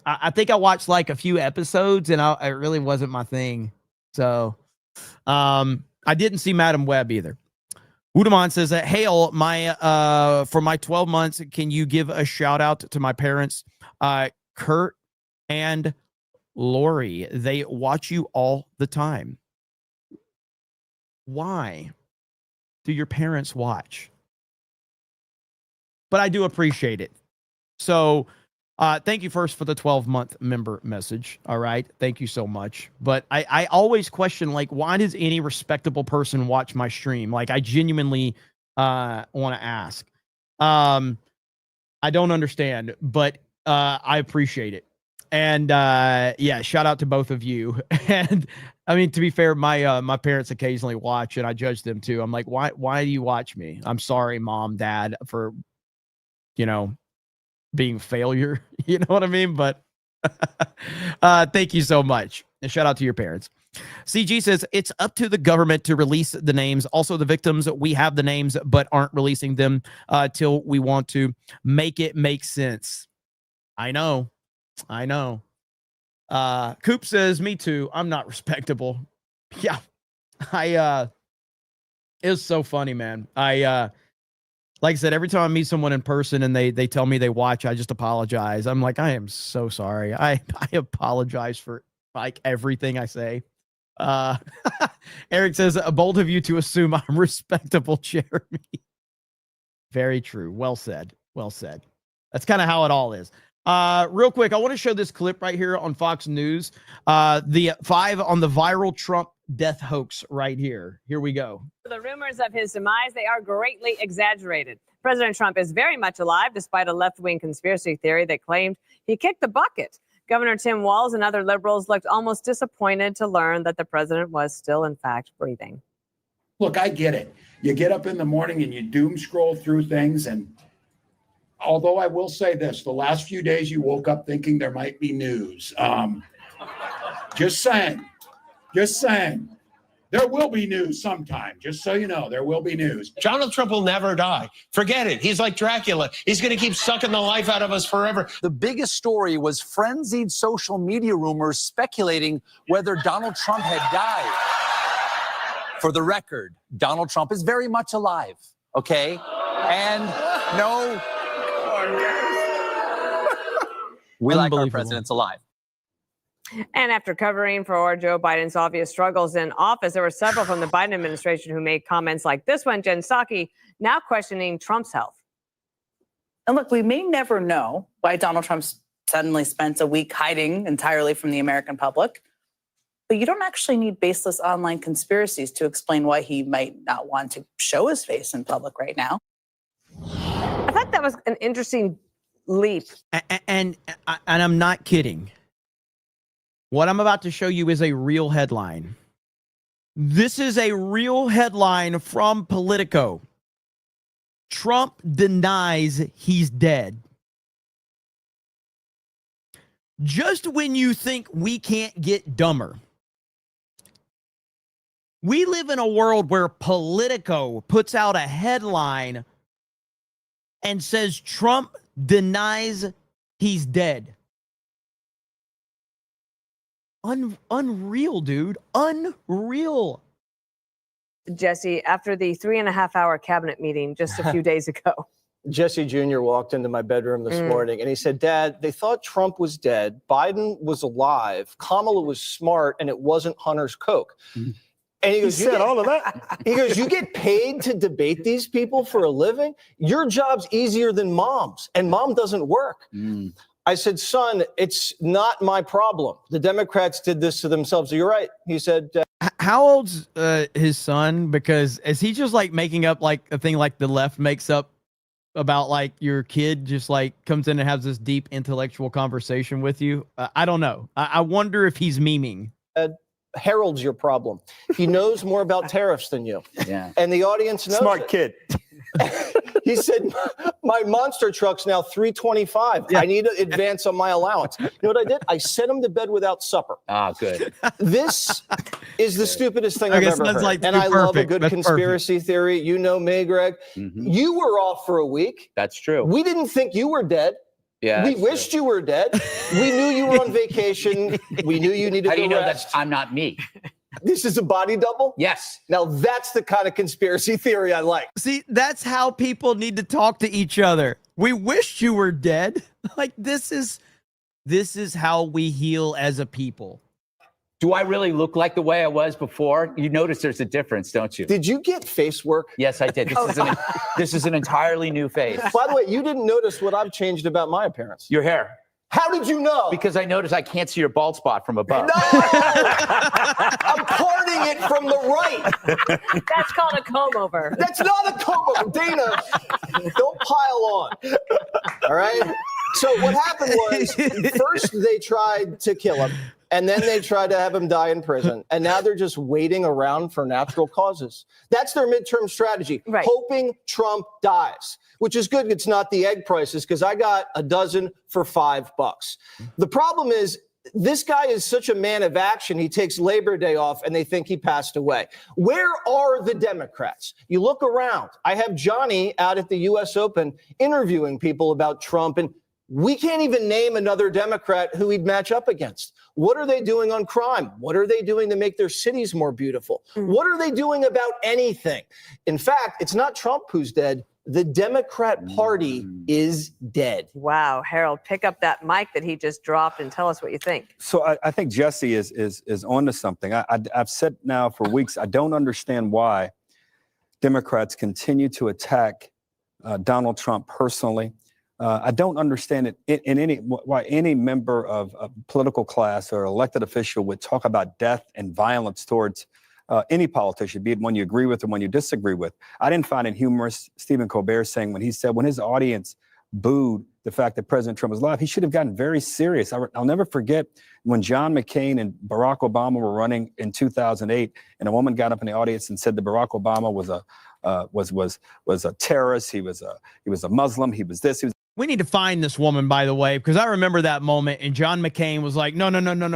I think I watched like a few episodes and it really wasn't my thing. So, I didn't see Madam Web either. Udamon says that, hail for my 12 months. Can you give a shout out to my parents, Kurt and Lori? They watch you all the time. Why do your parents watch? But I do appreciate it. So thank you first for the 12-month member message. All right. Thank you so much. But I always question, like, why does any respectable person watch my stream? Like, I genuinely want to ask. I don't understand, but I appreciate it. And yeah, shout out to both of you. And I mean, to be fair, my parents occasionally watch and I judge them too. I'm like, why do you watch me? I'm sorry, Mom, Dad, for, being failure. You know what I mean? But thank you so much. And shout out to your parents. CG says, it's up to the government to release the names. Also, the victims, we have the names, but aren't releasing them till we want to make it make sense. I know. Coop says, me too. I'm not respectable. Yeah. It was so funny, man. Like I said, every time I meet someone in person and they tell me they watch, I just apologize. I'm like, I am so sorry. I apologize for like everything I say. Eric says, bold of you to assume I'm respectable, Jeremy. Very true. Well said. That's kind of how it all is. Real quick, I want to show this clip right here on Fox News. The 5 on the viral Trump death hoax right here. Here we go. The rumors of his demise, they are greatly exaggerated. President Trump is very much alive, despite a left-wing conspiracy theory that claimed he kicked the bucket. Governor Tim Walz and other liberals looked almost disappointed to learn that the president was still, in fact, breathing. Look, I get it. You get up in the morning and you doom scroll through things. And although I will say this, the last few days you woke up thinking there might be news. Just saying. Just saying. There will be news sometime, just so you know. There will be news. Donald Trump will never die. Forget it. He's like Dracula. He's going to keep sucking the life out of us forever. The biggest story was frenzied social media rumors speculating whether Donald Trump had died. For the record, Donald Trump is very much alive, okay? And no, we like our presidents alive. And after covering for Joe Biden's obvious struggles in office, there were several from the Biden administration who made comments like this one. Jen Psaki now questioning Trump's health. And look, we may never know why Donald Trump suddenly spent a week hiding entirely from the American public. But you don't actually need baseless online conspiracies to explain why he might not want to show his face in public right now. I thought that was an interesting leap. And I'm not kidding. What I'm about to show you is a real headline. This is a real headline from Politico. Trump denies he's dead. Just when you think we can't get dumber. We live in a world where Politico puts out a headline and says Trump denies he's dead. Unreal, dude. Unreal. Jesse, after the 3.5-hour cabinet meeting just a few days ago. Jesse Jr. walked into my bedroom this morning and he said, Dad, they thought Trump was dead. Biden was alive. Kamala was smart and it wasn't Hunter's Coke. And he goes, all of that. He goes, you get paid to debate these people for a living? Your job's easier than Mom's, and Mom doesn't work. I said, son, it's not my problem. The Democrats did this to themselves. You're right. He said, how old's his son? Because is he just like making up like a thing like the left makes up about like your kid just like comes in and has this deep intellectual conversation with you? I don't know. I wonder if he's memeing. Harold's your problem. He knows more about tariffs than you. Yeah. And the audience knows Smart it. kid. He said, my monster truck's now $325. I need to advance on my allowance. You know what I did? I sent him to bed without supper. Ah, good. This is the stupidest thing I've ever heard. Like and I love a good That's conspiracy theory. You know me, Greg. You were off for a week. That's true. We didn't think you were dead. Yeah, we wished you were dead. We knew you were on vacation. We knew you needed to rest. How do you know that I'm not me? This is a body double? Yes. Now that's the kind of conspiracy theory I like. See, that's how people need to talk to each other. We wished you were dead. Like this is how we heal as a people. Do I really look like the way I was before? You notice there's a difference, don't you? Did you get face work? Yes, I did. This is an entirely new face. By the way, you didn't notice what I've changed about my appearance. Your hair. How did you know? Because I noticed I can't see your bald spot from above. No! I'm parting it from the right. That's called a comb over. That's not a comb over. Dana, don't pile on. All right? So what happened was, first they tried to kill him, and then they tried to have him die in prison, and now they're just waiting around for natural causes. That's their midterm strategy, hoping Trump dies, which is good. It's not the egg prices, because I got a dozen for $5. The problem is, this guy is such a man of action. He takes Labor Day off and they think he passed away. Where are the Democrats? You look around. I have Johnny out at the U.S. Open interviewing people about Trump, and we can't even name another Democrat who he'd match up against. What are they doing on crime? What are they doing to make their cities more beautiful? What are they doing about anything? In fact, it's not Trump who's dead. The Democrat Party is dead. Wow, Harold, pick up that mic that he just dropped and tell us what you think. So I think Jesse is onto something. I've said now for weeks, I don't understand why Democrats continue to attack Donald Trump personally. I don't understand it why any member of a political class or elected official would talk about death and violence towards any politician, be it one you agree with or one you disagree with. I didn't find it humorous, Stephen Colbert saying when his audience booed the fact that President Trump was alive, he should have gotten very serious. I'll never forget when John McCain and Barack Obama were running in 2008, and a woman got up in the audience and said that Barack Obama was a terrorist. He was a Muslim. He was this. He was We need to find this woman, by the way, because I remember that moment, and John McCain was like, no,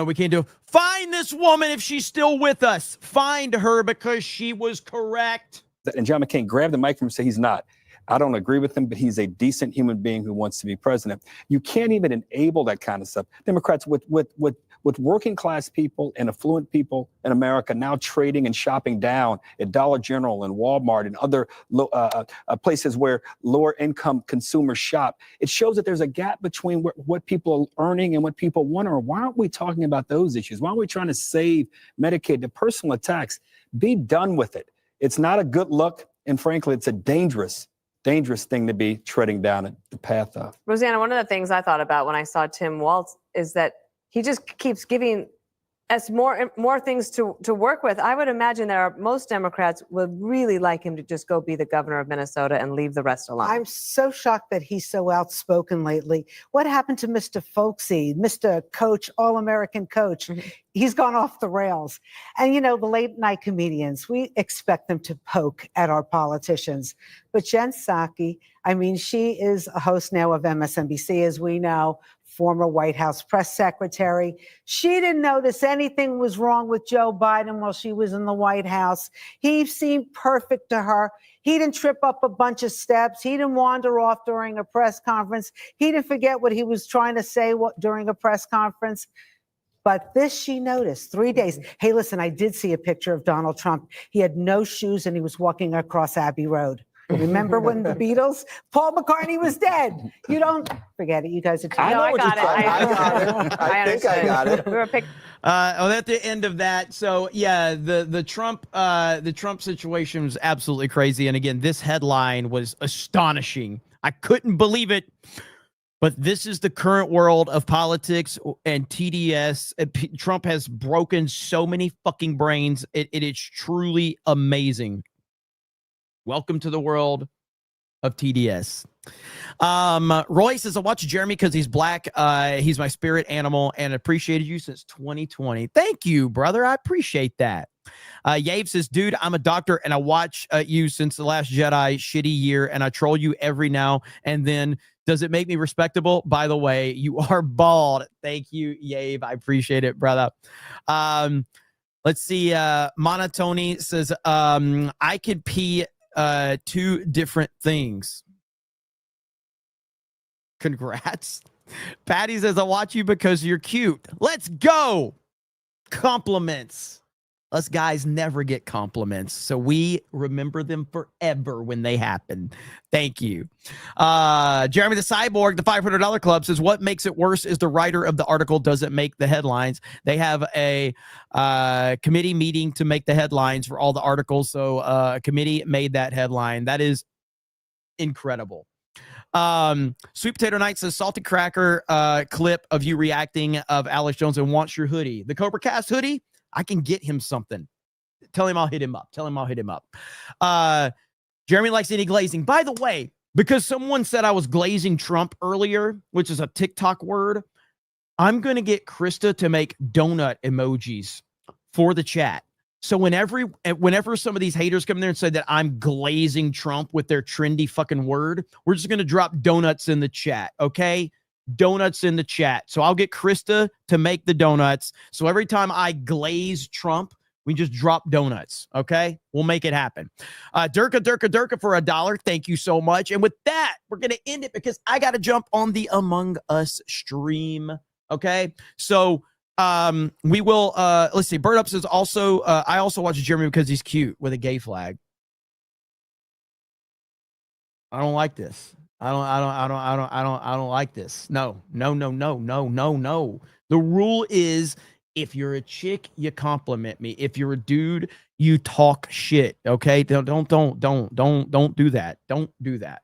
we can't do it. Find this woman if she's still with us. Find her because she was correct. And John McCain grabbed the microphone and said, he's not. I don't agree with him, but he's a decent human being who wants to be president. You can't even enable that kind of stuff. Democrats with working class people and affluent people in America now trading and shopping down at Dollar General and Walmart and other places where lower income consumers shop. It shows that there's a gap between what people are earning and what people want to earn. Why aren't we talking about those issues? Why aren't we trying to save Medicaid? The personal attacks, be done with it. It's not a good look. And frankly, it's a dangerous thing to be treading down the path of. Rosanna, one of the things I thought about when I saw Tim Walz is that he just keeps giving us more things to work with. I would imagine most Democrats would really like him to just go be the governor of Minnesota and leave the rest alone. I'm so shocked that he's so outspoken lately. What happened to Mr. Folksy, Mr. Coach, All-American Coach? Mm-hmm. He's gone off the rails. And, you know, the late night comedians, we expect them to poke at our politicians. But Jen Psaki, I mean, she is a host now of MSNBC, as we know, former White House press secretary. She didn't notice anything was wrong with Joe Biden while she was in the White House. He seemed perfect to her. He didn't trip up a bunch of steps. He didn't wander off during a press conference. He didn't forget what he was trying to say during a press conference. But this she noticed, 3 days. Hey, listen, I did see a picture of Donald Trump. He had no shoes and he was walking across Abbey Road. Remember when the Beatles, Paul McCartney was dead? You don't forget it. You guys are. I got it. I think I got it. We were picked. At the end of that, so yeah, the Trump situation was absolutely crazy. And again, this headline was astonishing. I couldn't believe it. But this is the current world of politics and TDS. Trump has broken so many fucking brains. It is truly amazing. Welcome to the world of TDS. Roy says, I watch Jeremy because he's black. He's my spirit animal and appreciated you since 2020. Thank you, brother. I appreciate that. Yave says, dude, I'm a doctor and I watch you since The Last Jedi shitty year and I troll you every now and then. Does it make me respectable? By the way, you are bald. Thank you, Yave. I appreciate it, brother. Let's see. Monotony says, I could pee two different things. Congrats. Patty says, I watch you because you're cute. Let's go. Compliments. Us guys never get compliments, so we remember them forever when they happen. Thank you. Jeremy the Cyborg, the $500 Club, says, what makes it worse is the writer of the article doesn't make the headlines. They have a committee meeting to make the headlines for all the articles, so a committee made that headline. That is incredible. Sweet Potato Night says, salty cracker clip of you reacting of Alex Jones and wants your hoodie. The CobraCast hoodie, I can get him something. Tell him I'll hit him up. Jeremy likes any glazing. By the way, because someone said I was glazing Trump earlier, which is a TikTok word, I'm going to get Krista to make donut emojis for the chat. So whenever some of these haters come there and say that I'm glazing Trump with their trendy fucking word, we're just going to drop donuts in the chat, okay? Donuts in the chat. So I'll get Krista to make the donuts. So every time I glaze Trump, we just drop donuts. Okay. We'll make it happen. Durka for $1. Thank you so much. And with that, we're going to end it because I got to jump on the Among Us stream. Okay. So we will, let's see. Bird Up says also, I also watch Jeremy because he's cute with a gay flag. I don't like this. I don't like this. No. The rule is if you're a chick, you compliment me. If you're a dude, you talk shit. Okay. Don't do that. Don't do that.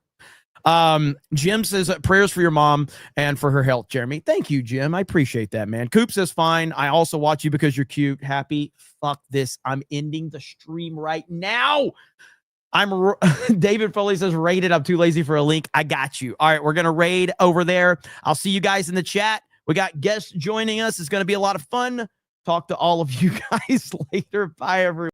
Jim says prayers for your mom and for her health, Jeremy. Thank you, Jim. I appreciate that, man. Coop says fine. I also watch you because you're cute. Happy. Fuck this. I'm ending the stream right now. David Foley says raid it. I'm too lazy for a link. I got you. All right, we're gonna raid over there. I'll see you guys in the chat. We got guests joining us. It's gonna be a lot of fun. Talk to all of you guys later. Bye, everyone.